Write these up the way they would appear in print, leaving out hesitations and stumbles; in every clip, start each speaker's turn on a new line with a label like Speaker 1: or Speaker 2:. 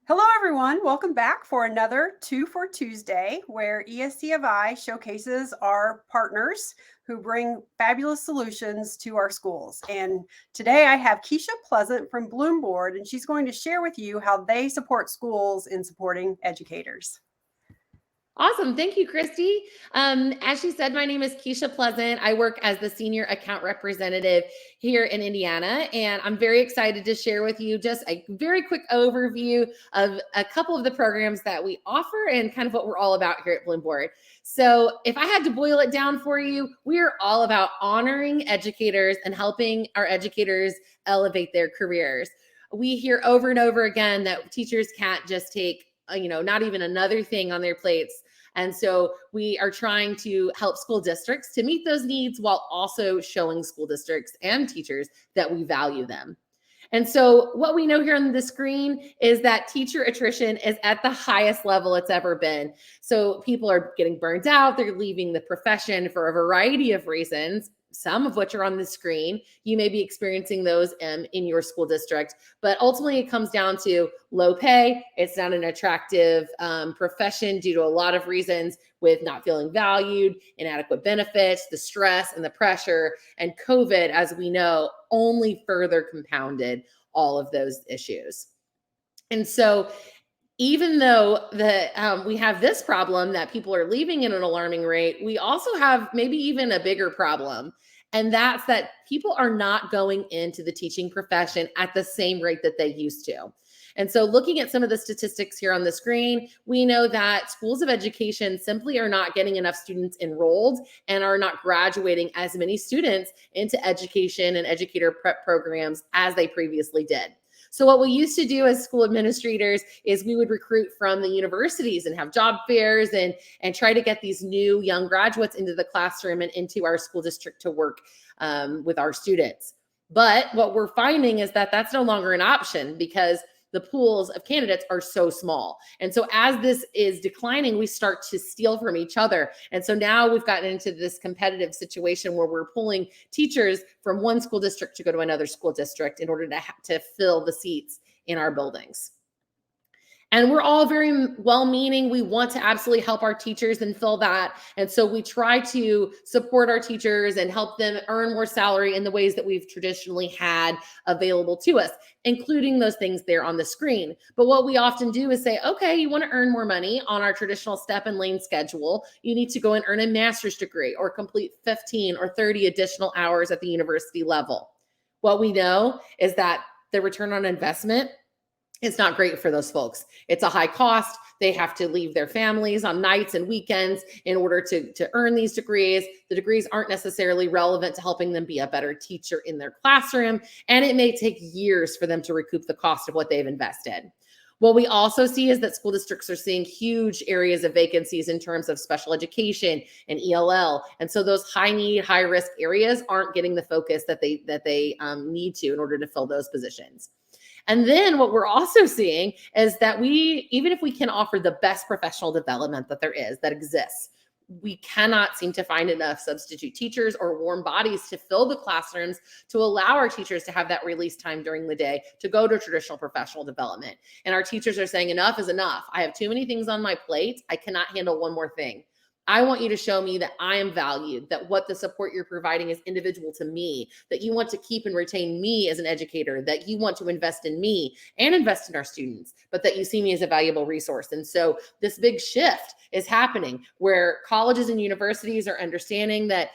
Speaker 1: Hello, everyone. Welcome back for another Two for Tuesday, where ESC of I showcases our partners who bring fabulous solutions to our schools. And today I have Keisha Pleasant from Bloomboard, and she's going to share with you how they support schools in supporting educators.
Speaker 2: Awesome. Thank you, Christy. As she said, my name is Keisha Pleasant. I work as the Senior Account Representative here in Indiana, and I'm very excited to share with you just a very quick overview of a couple of the programs that we offer and kind of what we're all about here at Bloomboard. So if I had to boil it down for you, we're all about honoring educators and helping our educators elevate their careers. We hear over and over again that teachers can't just take not even another thing on their plates. And so we are trying to help school districts to meet those needs while also showing school districts and teachers that we value them. And so what we know here on the screen is that teacher attrition is at the highest level it's ever been. So people are getting burned out. They're leaving the profession for a variety of reasons, some of which are on the screen. You may be experiencing those in your school district, but ultimately it comes down to low pay. It's not an attractive profession due to a lot of reasons, with not feeling valued, inadequate benefits, the stress and the pressure, and COVID, as we know, only further compounded all of those issues. And so even though we have this problem that people are leaving at an alarming rate, we also have maybe even a bigger problem. And that's that people are not going into the teaching profession at the same rate that they used to. And so looking at some of the statistics here on the screen, we know that schools of education simply are not getting enough students enrolled and are not graduating as many students into education and educator prep programs as they previously did. So what we used to do as school administrators is we would recruit from the universities and have job fairs and try to get these new young graduates into the classroom and into our school district to work with our students. But what we're finding is that that's no longer an option because the pools of candidates are so small. And so as this is declining, we start to steal from each other. And so now we've gotten into this competitive situation where we're pulling teachers from one school district to go to another school district in order to fill the seats in our buildings. And we're all very well-meaning. We want to absolutely help our teachers and fill that. And so we try to support our teachers and help them earn more salary in the ways that we've traditionally had available to us, including those things there on the screen. But what we often do is say, okay, you want to earn more money on our traditional step and lane schedule. You need to go and earn a master's degree or complete 15 or 30 additional hours at the university level. What we know is that the return on investment, it's not great for those folks. It's a high cost. They have to leave their families on nights and weekends in order to earn these degrees. The degrees aren't necessarily relevant to helping them be a better teacher in their classroom. And it may take years for them to recoup the cost of what they've invested. What we also see is that school districts are seeing huge areas of vacancies in terms of special education and ELL. And so those high need, high risk areas aren't getting the focus that they need to in order to fill those positions. And then what we're also seeing is that even if we can offer the best professional development that exists, we cannot seem to find enough substitute teachers or warm bodies to fill the classrooms to allow our teachers to have that release time during the day to go to traditional professional development. And our teachers are saying enough is enough. I have too many things on my plate. I cannot handle one more thing. I want you to show me that I am valued, that what the support you're providing is individual to me, that you want to keep and retain me as an educator, that you want to invest in me and invest in our students, but that you see me as a valuable resource. And so this big shift is happening where colleges and universities are understanding that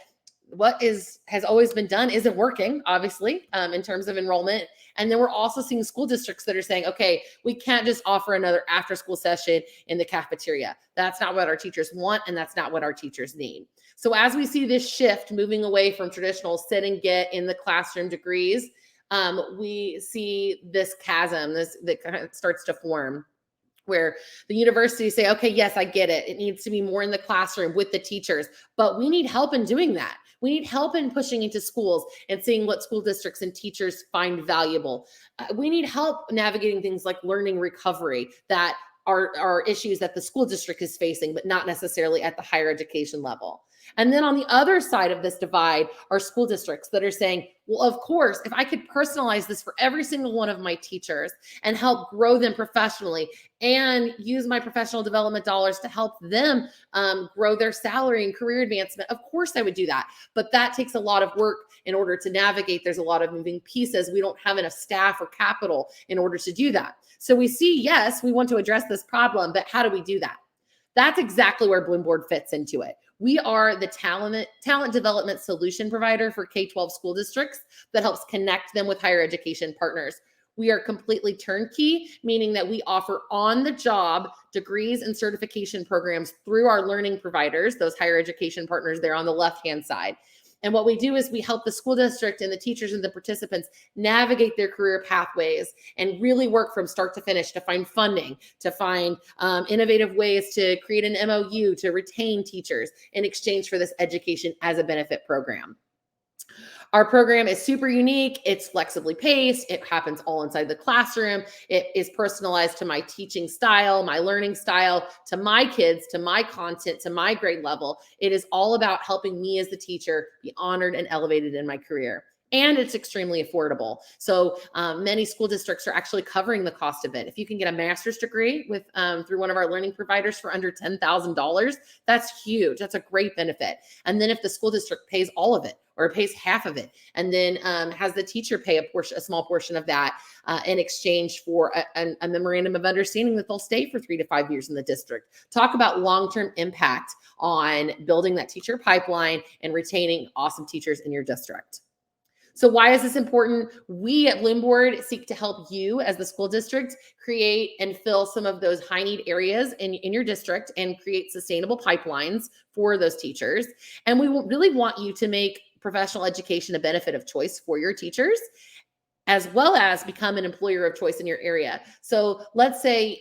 Speaker 2: what has always been done isn't working, obviously, in terms of enrollment. And then we're also seeing school districts that are saying, okay, we can't just offer another after school session in the cafeteria. That's not what our teachers want, and that's not what our teachers need. So as we see this shift moving away from traditional sit and get in the classroom degrees, we see this chasm that kind of starts to form, where the universities say, okay, yes, I get it. It needs to be more in the classroom with the teachers, but we need help in doing that. We need help in pushing into schools and seeing what school districts and teachers find valuable. We need help navigating things like learning recovery that are issues that the school district is facing, but not necessarily at the higher education level. And then on the other side of this divide are school districts that are saying, well, of course, if I could personalize this for every single one of my teachers and help grow them professionally and use my professional development dollars to help them grow their salary and career advancement, of course I would do that. But that takes a lot of work in order to navigate. There's a lot of moving pieces. We don't have enough staff or capital in order to do that. So we see, yes, we want to address this problem, but how do we do that? That's exactly where Bloomboard fits into it. We are the talent development solution provider for K-12 school districts that helps connect them with higher education partners. We are completely turnkey, meaning that we offer on-the-job degrees and certification programs through our learning providers, those higher education partners there on the left-hand side. And what we do is we help the school district and the teachers and the participants navigate their career pathways and really work from start to finish to find funding, to find innovative ways to create an MOU to retain teachers in exchange for this education as a benefit program. Our program is super unique. It's flexibly paced. It happens all inside the classroom. It is personalized to my teaching style, my learning style, to my kids, to my content, to my grade level. It is all about helping me as the teacher be honored and elevated in my career. And it's extremely affordable. So many school districts are actually covering the cost of it. If you can get a master's degree with through one of our learning providers for under $10,000, that's huge. That's a great benefit. And then if the school district pays all of it or pays half of it, and then has the teacher pay a small portion of that in exchange for a memorandum of understanding that they'll stay for 3 to 5 years in the district. Talk about long-term impact on building that teacher pipeline and retaining awesome teachers in your district. So why is this important? We at Bloomboard seek to help you as the school district create and fill some of those high need areas in your district and create sustainable pipelines for those teachers. And we really want you to make professional education a benefit of choice for your teachers, as well as become an employer of choice in your area. So let's say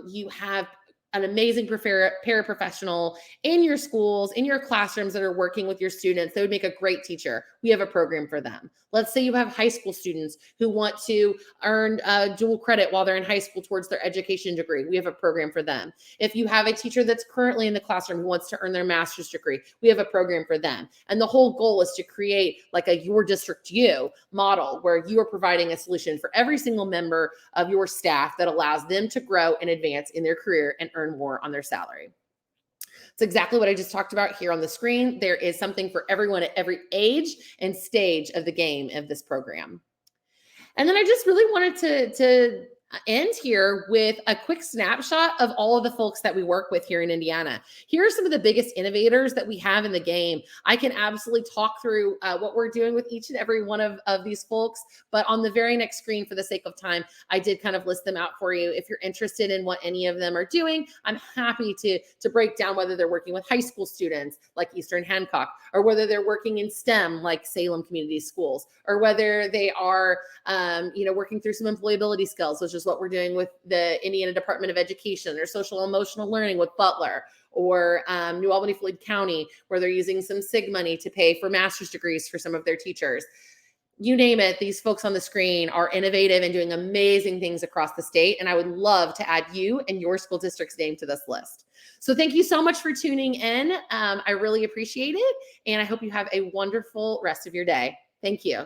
Speaker 2: you have an amazing paraprofessional in your schools, in your classrooms that are working with your students. They would make a great teacher. We have a program for them. Let's say you have high school students who want to earn dual credit while they're in high school towards their education degree. We have a program for them. If you have a teacher that's currently in the classroom who wants to earn their master's degree, we have a program for them. And the whole goal is to create like a Your District You model where you are providing a solution for every single member of your staff that allows them to grow and advance in their career and earn more on their salary. It's exactly what I just talked about here on the screen. There is something for everyone at every age and stage of the game of this program. And then I just really wanted to end here with a quick snapshot of all of the folks that we work with here in Indiana. Here are some of the biggest innovators that we have in the game. I can absolutely talk through what we're doing with each and every one of these folks, but on the very next screen, for the sake of time, I did kind of list them out for you. If you're interested in what any of them are doing, I'm happy to break down whether they're working with high school students like Eastern Hancock, or whether they're working in STEM like Salem Community Schools, or whether they are working through some employability skills, which is what we're doing with the Indiana Department of Education, or social emotional learning with Butler, or New Albany-Floyd County, where they're using some SIG money to pay for master's degrees for some of their teachers. You name it, these folks on the screen are innovative and doing amazing things across the state. And I would love to add you and your school district's name to this list. So thank you so much for tuning in. I really appreciate it. And I hope you have a wonderful rest of your day. Thank you.